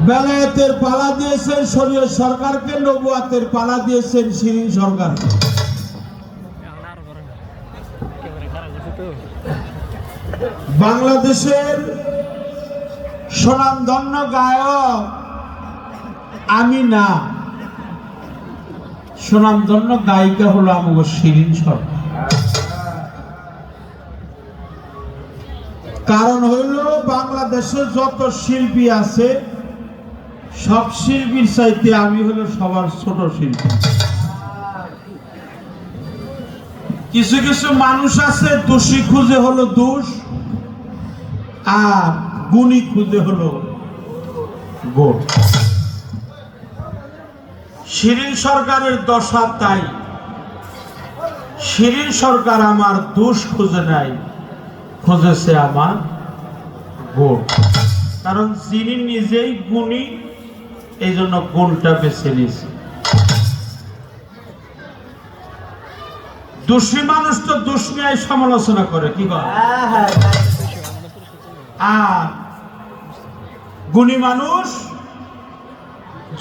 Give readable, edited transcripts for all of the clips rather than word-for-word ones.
বেলায়েতের পালা দিয়েছেন শরীয়ত সরকারকে, নবুয়াতের পালা দিয়েছেন শিরিন সরকারকে। বাংলাদেশের স্বনামধন্য গায়ক আমি না, স্বনামধন্য গায়িকা হলো আমাদের শিরিন সরকার। কারণ হইল বাংলাদেশে যত শিল্পী আছে সব শিল্পীর চাইতে আমি হলো সবার ছোট শিল্পী। কিছু কিছু মানুষ আছে দোষী খুঁজে হলো দোষ, আর গুণী খুঁজে হলো গুণ। শিরিন সরকারের দশা তাই। শিরিন সরকার আমার দোষ খুঁজে নাই, খুঁজেছে আমার গুণ। কারণ যিনি নিজেই গুণী, এই জন্য গুণটা বেছে নিয়েছে। দোষী মানুষ তো দোষ নিয়ে সমালোচনা করে, কি করে? আর গুণী মানুষ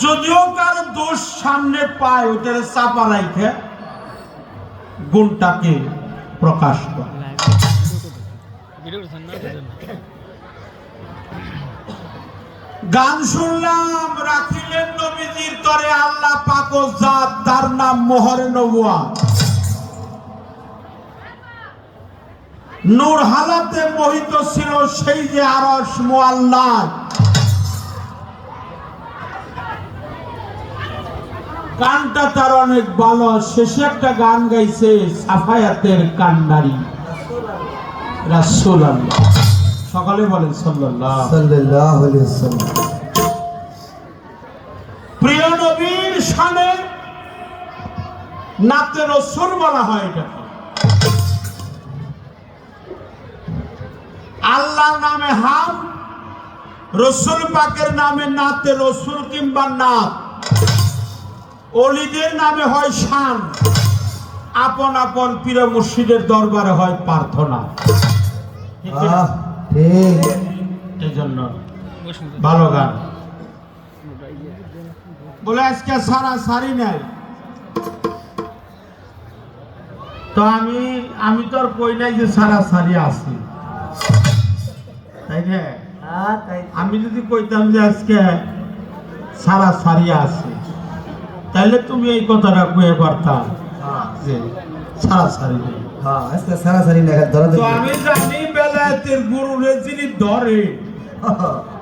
যদিও কারো দোষ সামনে পায়, ওটার চাপা রাখে গুণটাকে প্রকাশ করে। গান শুনলাম, রাখিলেন নবীজির তরে আল্লাহ পাক ও জাত, তার নাম মোহরে নবুয়াত। নূর হালাতে মোহিত ছিল সেই যে আরশ মুআল্লাত। গানটা তার অনেক ভালো। শেষে একটা গান গাইছে সাফায়াতের কান্ডারি রাসূলুল্লাহ। সকালে বলেন সাল্লাল্লাহু আলাইহি ওয়াসাল্লাম। প্রিয় নবীর শানে নাতে রাসূল বলা হয়। এটা আল্লাহর নামে হাম, রাসূল পাকের নামে নাতে রাসূল কিংবা নাত। ওলিদের নামে হয় শান, আপন আপন পীর মুর্শিদের দরবারে হয় প্রার্থনা। এই জন্য ভালো গান বলে আজকে সারা সারি নাই তো আমি তো আর কই নাই যে সারা সারি আছি, তাই না? আমি যদি কইতাম যে আজকে সারা সারি আছে, তাহলে তুমি এই কথাটা কয়ে পারতাম যে সারা সারি নেই। আমি জানি বেলায়েতের গুরুরে যিনি ধরে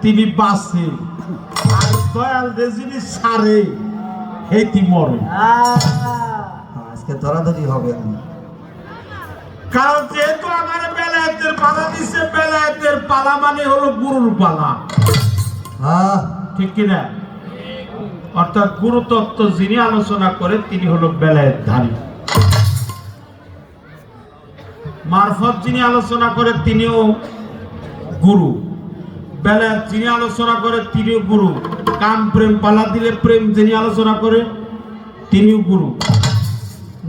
তিনি বাঁচে, আর দয়ালরে যিনি সারে হেতি মরে। আজকে ধরাধরি হবে। কারণ যেহেতু আমার বেলায়েতের পালা দিছে, বেলায়েতের পালা মানে হলো গুরুর পালা, ঠিক কিনা? অর্থাৎ গুরু তত্ত্ব যিনি আলোচনা করে তিনি হলো বেলায়েতধারী। মারফত যিনি আলোচনা করে তিনিও গুরু, বেলায়েত যিনি আলোচনা করে তিনিও গুরু। কাম প্রেম পালা দিলে প্রেম যিনি আলোচনা করে তিনিও গুরু।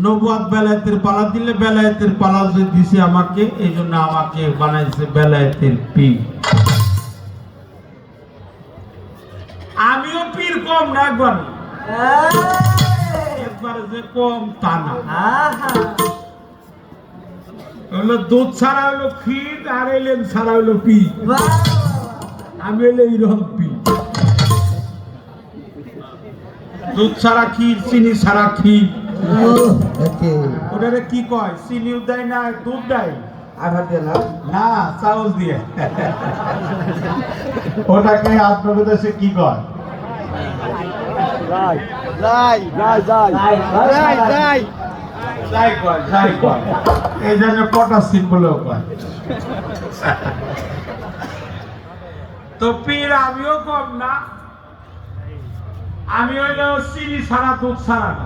নবুয়াত বেলায়েতের পালা দিলে বেলায়েতের পালা যে দিছে আমাকে, এই জন্য আমাকে বানাইছে বেলায়েতের পীর। আমিও পীর কম না, একবারে যে কম তা না। হলো দুধ ছাড়া হলো ক্ষীর, আর এলেন ছাড়া হলো পি। আমি এলে এইরকম পি। দুধ ছাড়া ক্ষীর, চিনি ছাড়া ক্ষীর। ওটারে কি কয়? চিনিও দেয় না, দুধ দেয় না, চাউল দিয়ে। ওটাকে আপনাদের দেশে কি কয়? এই জন্য পটাশিন বলেও কয়। তো পীর আমিও কম না, আমি হইল চিনি ছাড়া দুধ ছাড়া না।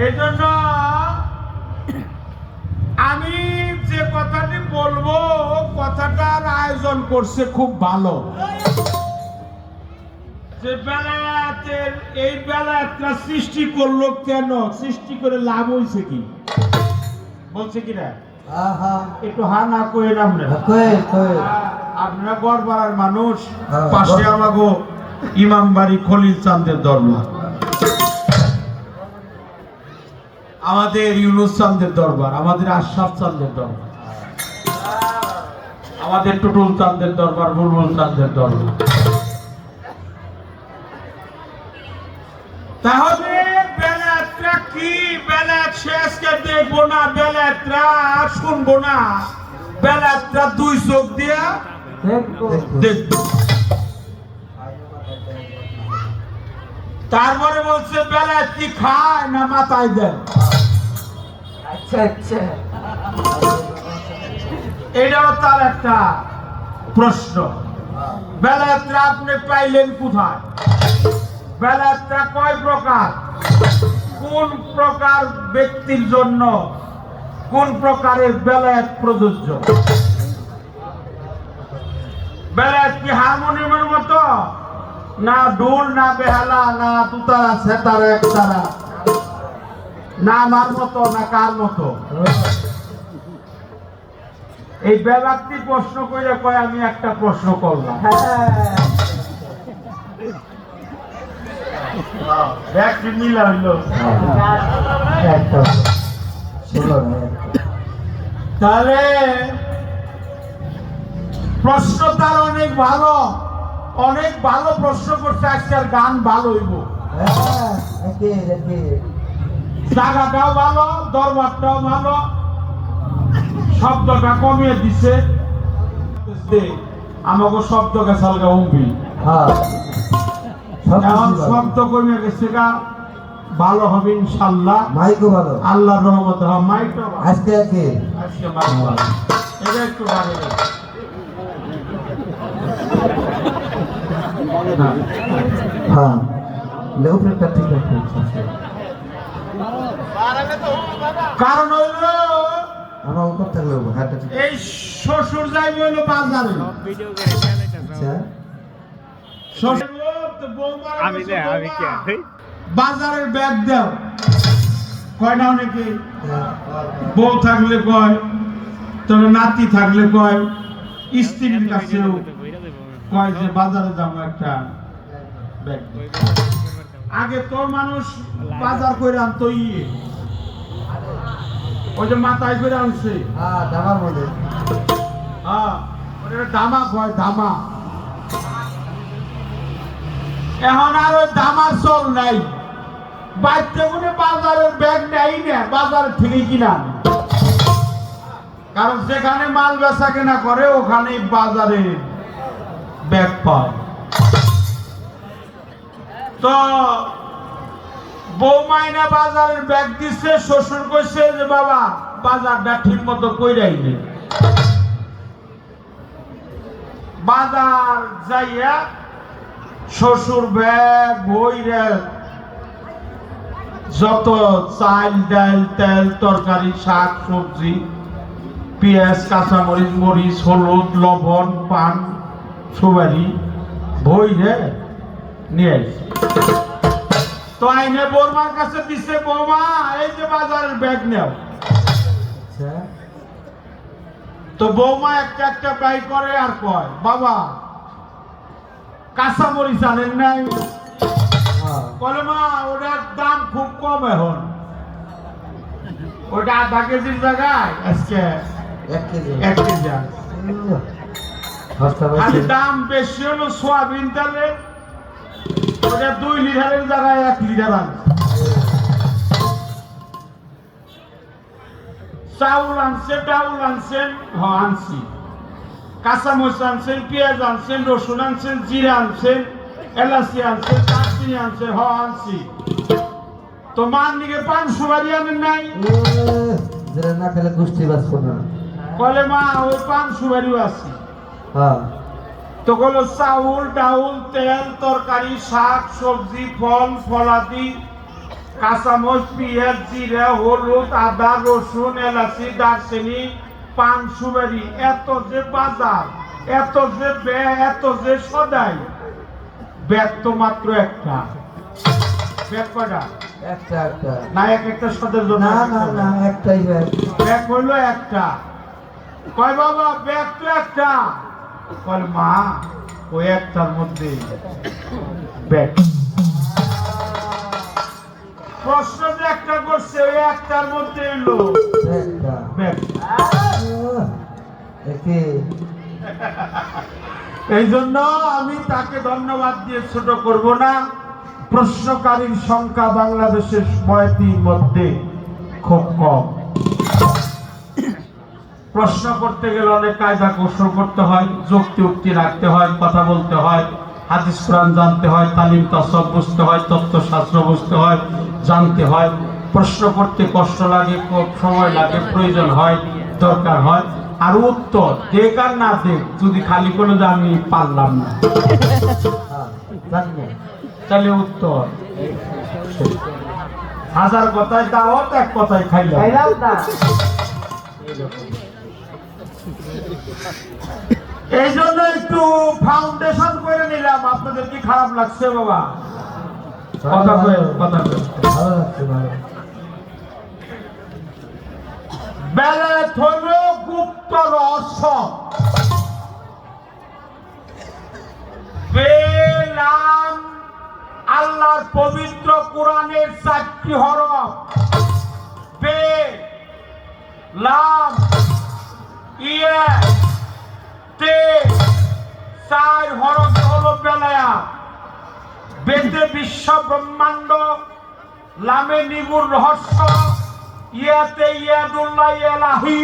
এই জন্য আমি যে কথাটি বলবো, কথাটার আয়োজন করছে খুব ভালো। যে বেলায়েতের এই বেলায়েতটা সৃষ্টি করলো কেন, সৃষ্টি করে লাভ হয়েছে কি, বলছে কিনা? একটু হা না কয়ে নাম আপনারা গড়পাড়ার মানুষ, হ্যাঁ, পাশে আমাগো ইমামবাড়ি খলিল চাঁদের দরবার, আমাদের ইউনুস চাঁদের দরবার, আমাদের আশরাফ চাঁদের দরবার, আমাদের টুটুল চাঁদের দরবার, বুলবুল চাঁদের দরবার। তাহলে বেলাত্রা কি? বেলাত শেষকে দেখবো না, বেলাত্রা শুনবো না, বেলাত্রা দুই চোখ দিয়া দেখবো। তারপরে বলছে বেলাত কি খায় না মাথায় দেয়? আচ্ছা আচ্ছা, এটাও তার একটা প্রশ্ন। বেলাত্রা আপনি পাইলেন কোথায়? বেলাত্রা কয় প্রকার? কোন প্রকার ব্যক্তির জন্য কোন প্রকারের বেলায়েত প্রযোজ্য? বেলায়েত কি হারমোনিয়ামের মতো, না ঢোল, না বেহালা, না তুতারা সেতারা একতারা, না আমার মতো, না কার মতো? এই ব্যক্তি প্রশ্ন করে কয় আমি একটা প্রশ্ন করলাম। ব্যক্তি মিলা হইলো। তাহলে প্রশ্ন তার অনেক ভালো, অনেক ভালো প্রশ্ন করছে। আজকের গান ভালো হইব, জায়গাটাও ভালো, দরবারটাও ভালো, শব্দটা কমিয়ে দিছে। আমাকে শব্দ গেছে আলগা উম্বি, এখন শব্দ কমে গেছে গা, ভালো হবে ইনশাল্লাহ। মাইকও ভালো, আল্লাহর রহমতে। হ্যাঁ, মাইকটা ভালো। আজকে আজকে মাইক ভালো। এটা একটু বাড়ে গেছে। হ্যাঁ, লেউটা ঠিক আছে। কারণ হইল আমার উপর থাকলে হাতটা ঠিক। এই শ্বশুর যাইব হইলো বাজারে, আচ্ছা, শ্বশুর তো বৌমার বাজারের ব্যাগ দাও কয় না, অনেকে বউ থাকলে কয়, তবে নাতি থাকলে কয়, স্ত্রীর কাছেও কয় যে বাজারে যাবো একটা ব্যাগ দাও। আগে তো মানুষ বাজার করে আনতো, ওই যে মাথায় করে আনছে, হ্যাঁ দামার মধ্যে, হ্যাঁ ওটা দামা কয়, দামা। এখন আর ওই দামার চল নাই, বাইতে গুনে বাজারের ব্যাগ নেই না, বাজার থেকে কিনা। কারণ যেখানে মাল বেচা কেনা করে ওখানে বাজারে ব্যাগ পায়। তো বৌমাইনা বাজারের ব্যাগ দিচ্ছে, শ্বশুর কইছে যে বাবা বাজারটা ঠিক মতো কইরাই নে। বাজার যাইয়া শ্বশুর ব্যাগ বইরে যত চাল ডাল তেল তরকারি শাক সবজি পেঁয়াজ কাঁচামরিচ মরিচ হলুদ লবণ পান সুপারি বইরে নিয়ে আসছে। তো আইনে বৌমার কাছে দিছে, বৌমা এই যে বাজারের ব্যাগ নেও। আচ্ছা, তো বৌমা একটা একটা বাই করে আর কয় বাবা কাঁচামরিচ আনেন নাই? হ্যাঁ, বলে মা ওটার দাম খুব কম, এখন ওটা আধা কেজির জায়গায় আজকে 1 কেজি 1 কেজি আছে। সস্তা খালি পাইছে। দাম বেশি হলো সোয়াবিন তেলের, ওটা 2 লিটারের জায়গায় 1 লিটার আছে। চাউল আনছে, ডাউল আনছেন, আনছি, কাঁচামরিচ আনছেন, পেঁয়াজ আনছেন, রসুন আনছেন, জিরা আনছেন, এলাচি আনছেন, দারচিনি আনছেন, আনছি। তো মান দিকে পান সুপারি আনেন নাই? যেটা না খেলে গুষ্টি বাঁচবো না। বলে মা ওই পান সুপারিও আছে। হ্যাঁ, তো বলো চাউল ডাউল তেল তরকারি শাক সবজি ফল ফলাদি কাঁচামরিচ পেঁয়াজ জিরা হলুদ আদা রসুন এলাচি দারচিনি পান সুপারি, এত যে বাজার, এত যে ব্যয়, এত যে সদাই, ব্যাগ তো মাত্র একটা। ব্যাগ কয়টা? একটা একটা না এক একটা সদের জন্য না না না, একটাই ব্যাগ। ব্যাগ হইলো একটা। কয় বাবা ব্যাগ তো একটা, বল মা ওই একটার মধ্যে ব্যাগ। প্রশ্ন যে একটা করছে ওই একটার মধ্যে এলো একটা ব্যাগ। একে এই জন্য আমি তাকে ধন্যবাদ দিয়ে ছোট করব না। প্রশ্নকারীর সংখ্যা বাংলাদেশের বয়সীর মধ্যে খুব কম। প্রশ্ন করতে গেলে অনেক কায়দা কৌশল করতে হয়, যুক্তি উক্তি রাখতে হয়, কথা বলতে হয়, হাদিস কোরআন জানতে হয়, তালিম তাসাউফ বুঝতে হয়, তত্ত্বশাস্ত্র বুঝতে হয়, জানতে হয়। প্রশ্ন করতে কষ্ট লাগে, খুব সময় লাগে, প্রয়োজন হয়, দরকার হয়। আর উত্তর দেখ আর না দেখ, যদি খালি কোনো যে আমি পারলাম না জানবো তাহলে উত্তর হাজার কথায় দাওয়াত, এক কথায় খাইলাম। এই জন্য একটু ফাউন্ডেশন করে নিলাম। আপনাদের কি খারাপ লাগছে বাবা? কথা কয়ে কথা কয়ে ভালো লাগছে ভালো। বেলায়েত হইল গুপ্ত রহস্য। বেলাম আল্লাহর পবিত্র কোরআনের 4টি হরফ। বে লাম ইয়া তে 4 হরফ হলো বেলায়াত। বেদে বিশ্ব ব্রহ্মাণ্ড, লামে নিগুর রহস্য, ইয়াতে ইয়াদুল্লাহ ইলাহি,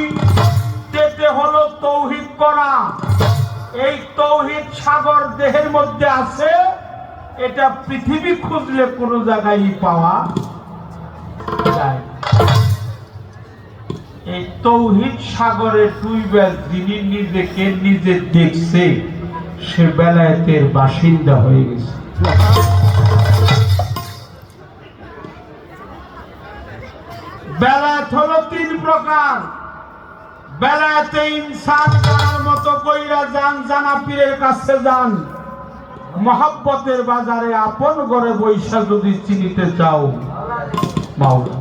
তেতে হলো তৌহিদ করা। এই তৌহিদ সাগর দেহের মধ্যে আছে। এটা পৃথিবী খুঁজলে কোনো জায়গায় পাওয়া যায়। এই তৌহিদ সাগরে ডুইবে যিনি নিজেকে নিজে দেখছে সে বেলায়েতের বাসিন্দা হয়ে গেছে। বেলায়েত হলো 3 প্রকার। বেলায়েতে ইনসান জানার মতো কইরা যান, জানা পীরের কাছে যান। মহব্বতের বাজারে আপন ঘরে বৈশা যদি চিনিতে চাও মাওলা।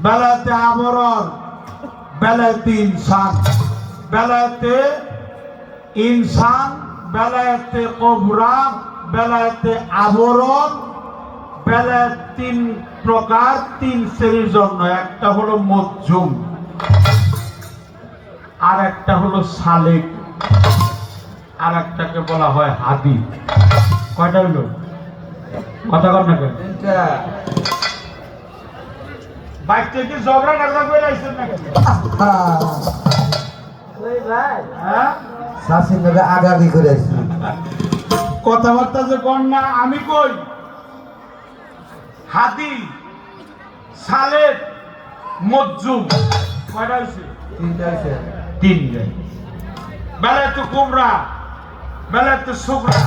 বেলায়েতে আবরণ, বেলায়েতে ইনসান। বেলায়েতে ইনসান, বেলায়েতে কবরা, বেলায়েতে আবরণ। বেলায়েত 3 প্রকার, 3 শ্রেণীর জন্য। একটা হলো মজজুম, আর একটা হলো সালেক, আর একটাকে বলা হয় হাদি। কয়টা হলো? কথা কর না কেন? তিনটা। বাইকটা কি ঝগড়া নাগড়া করে আইছেন নাকি? হ্যাঁ, শাসিন ভাবে আগাগি করে আসছি। কথাবার্তা যে কর না। আমি কই হাদি, সালেক, মজজুম। কয়টা হয়েছে? তিনটা আছে। 3 বেলায়েতে কুবরা, বেলায়েতে সুগরা,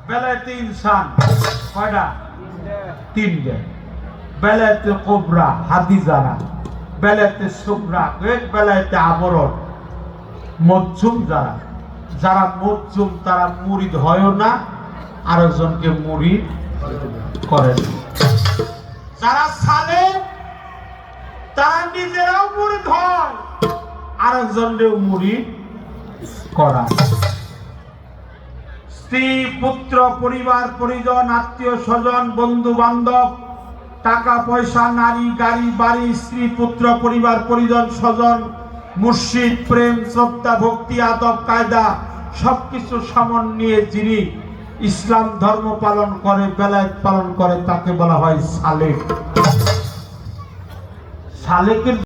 বেলায়েতে ইনসান। কয়টা? 3 বেলায়েতে কুবরা হাদি যারা, বেলায়েতে সুগরা, বেলায়েতে আবরণ মজজুম যারা। যারা মজজুম তারা মুরিদ হয় না, আরেকজনকে মুরিদ করে না। যারা সালেক তারা নিজেরাও মুরিদ হয়, আরেকজনকেও মুরিদ করা। স্ত্রী, পুত্র, পরিবার পরিজন, আত্মীয় স্বজন, বন্ধু বান্ধব, টাকা পয়সা, নারী, গাড়ি, বাড়ি, স্ত্রী, পুত্র, পরিবার পরিজন, স্বজন, মুর্শিদ, প্রেম, শ্রদ্ধা, ভক্তি, আদব, কায়দা সবকিছু সমন্বয়ে যিনি ইসলাম ধর্ম পালন করে, বেলায়েত পালন করে, তাকে বলা হয় সালেক। সালেকের